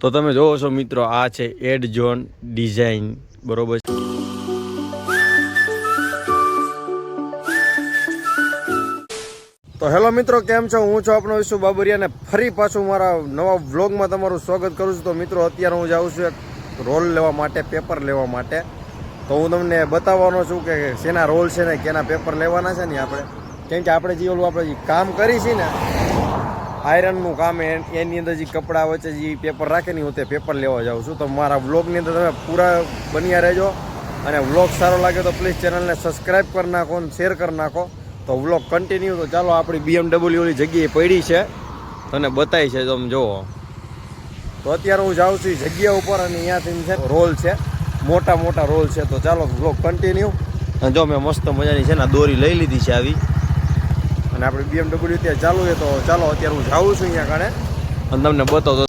તો તમે જોવો છો મિત્રો, આ છે એડ ઝોન ડિઝાઇન, બરોબર છે. તો હેલો મિત્રો, કેમ છો? હું છું આપણો વિશુ બાબરિયા ને ફરી પાછું મારા નવા વ્લોગમાં તમારું સ્વાગત કરું છું. તો મિત્રો, અત્યારે હું જાઉં છું એક રોલ લેવા માટે, પેપર લેવા માટે. તો હું તમને બતાવવાનો છું કે શેના રોલ છે ને કેના પેપર લેવાના છે ને આપણે. કેમ કે આપણે જે ઓલું આપણે જે કામ કરી છીએ ને આયરનનું કામ, એની અંદર જે કપડાં વચ્ચે જે પેપર રાખે નહીં હું તે પેપર લેવા જાઉં છું. તો મારા વ્લોગની અંદર તમે પૂરા બન્યા રહેજો. અને વ્લોગ સારો લાગે તો પ્લીઝ ચેનલને સબસ્ક્રાઈબ કરી નાખો અને શેર કરી નાખો. તો વ્લોગ કન્ટિન્યુ. તો ચાલો, આપણી BMW ઓલી જગ્યાએ પડી છે, તને બતાવી છે, તમે જુઓ. તો અત્યારે હું જાઉં છું જગ્યા ઉપર અને અહીંયાથી છે રોલ છે, મોટા મોટા રોલ છે. તો ચાલો વ્લોગ કન્ટિન્યુ. અને જો મેં મસ્ત મજાની છે ને દોરી લઈ લીધી છે આવી, અને આપણી BMW ત્યાં ચાલુ છે. તો ચાલો અત્યારે હું જાઉં છું અહીંયા કારણે અને તમને બતાવતો.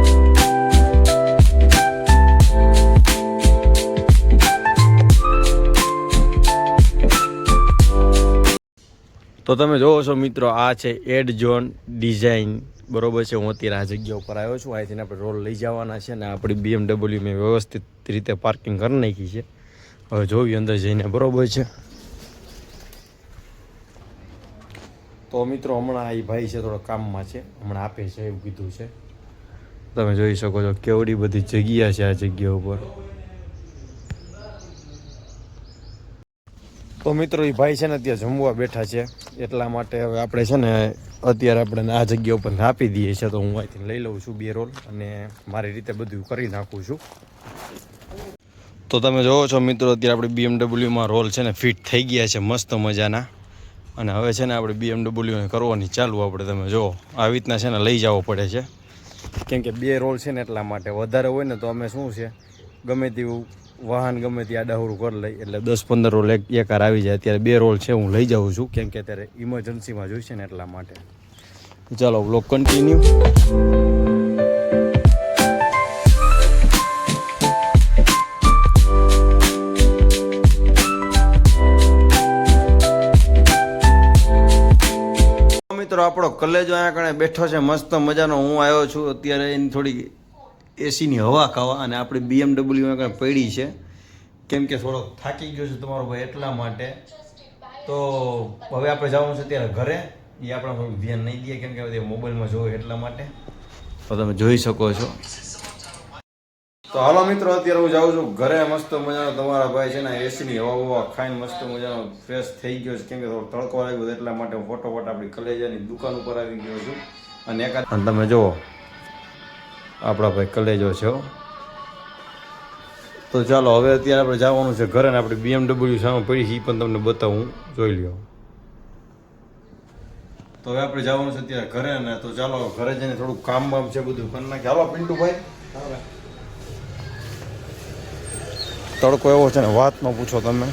તો તમે જોવો છો મિત્રો, આ છે એડ ઝોન ડિઝાઇન, બરોબર છે. હું અત્યારે આ જગ્યા ઉપર આવ્યો છું. અહીંથી આપણે રોલ લઈ જવાના છે ને આપણી BMW મેં વ્યવસ્થિત રીતે પાર્કિંગ કરી નાખી છે. હવે જોવી અંદર જઈને, બરોબર છે. તો મિત્રો, હમણાં એ ભાઈ છે થોડો કામમાં છે, હમણાં આપે છે એવું કીધું છે. તમે જોઈ શકો છો કેવડી બધી જગ્યા છે આ જગ્યા ઉપર. તો મિત્રો, એ ભાઈ છે ને અત્યારે જમવા બેઠા છે, એટલા માટે હવે આપણે છે ને અત્યારે આપણે આ જગ્યા ઉપર આપી દઈએ છીએ. તો હું અહીંથી લઈ લઉં છું 2 રોલ અને મારી રીતે બધું કરી નાખું છું. તો તમે જોવો છો મિત્રો, અત્યારે આપણે BMWમાં રોલ છે ને ફિટ થઈ ગયા છે મસ્ત મજાના. અને હવે છે ને આપણે BMWને કરવાની ચાલુ. આપણે તમે જુઓ આવી રીતના છે ને લઈ જવો પડે છે, કેમ કે 2 રોલ છે ને એટલા માટે. વધારે હોય ને તો અમે શું છે ગમે તેવું વાહન ગમે ત્યાં ડાહુરું કરી લઈ, એટલે 10-15 રોલ એકાર આવી જાય. અત્યારે 2 રોલ છે હું લઈ જાઉં છું, કેમ કે અત્યારે ઇમરજન્સીમાં જોઈશે ને એટલા માટે. ચાલો વ્લોગ કન્ટિન્યુ. મિત્રો, આપણો કલેજો અહીંયા કણે બેઠો છે મસ્ત મજાનો. હું આવ્યો છું અત્યારે એની થોડી એસીની હવા ખાવા, અને આપણી BMW કણે પડી છે, કેમ કે થોડોક થાકી ગયો છે તમારો ભાઈ એટલા માટે. તો હવે આપણે જવાનું છે અત્યારે ઘરે. એ આપણે થોડું ધ્યાન નહીં દઈએ, કેમ કે મોબાઈલમાં જોવે એટલા માટે. તો તમે જોઈ શકો છો. તો હાલો મિત્રો, અત્યારે હું જાઉં છું ઘરે. મસ્ત મજાનો તમારા ભાઈ છે ને એસીની હવા ખાઈને મસ્ત મજાનો ફ્રેશ થઈ ગયો છે, કેમ કે થોડો તડકો લાગ્યો એટલા માટે હું ફોટોફોટ આપણી કલેજાની દુકાન ઉપર આવી ગયો છું. અને તમે જુઓ આપણા ભાઈ કલેજો છે. તો ચાલો હવે અત્યારે આપણે જવાનું છે ઘરે, ને આપણી BMW સામે પડી છે એ પણ તમને બતાવું, જોઈ લ્યો. તો હવે આપણે જવાનું છે અત્યારે ઘરે, ને તો ચાલો ઘરે જઈને થોડુંક કામ બામ છે બધું કરી નાખીએ. હાલો પિન્ટુભાઈ. તડકો એવો છે ને વાત ન પૂછો તમે.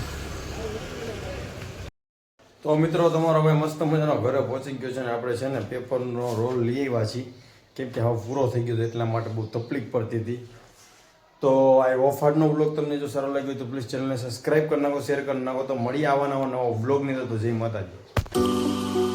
તો મિત્રો, તમારો ભાઈ મસ્ત મજાનો ઘરે પહોંચી ગયો છે, ને આપણે છે ને પેપરનો રોલ લઈ આવ્યા છીએ, કેમ કે હવે પૂરો થઈ ગયો હતો એટલા માટે બહુ તકલીફ પડતી હતી. તો આ ઓફાર્ડનો વ્લોગ તમને જો સારો લાગ્યો તો પ્લીઝ ચેનલને સબસ્ક્રાઈબ કરી નાખો, શેર કરી નાખો. તો મળી આવવાના નવા વ્લોગની. તો જય માતાજી.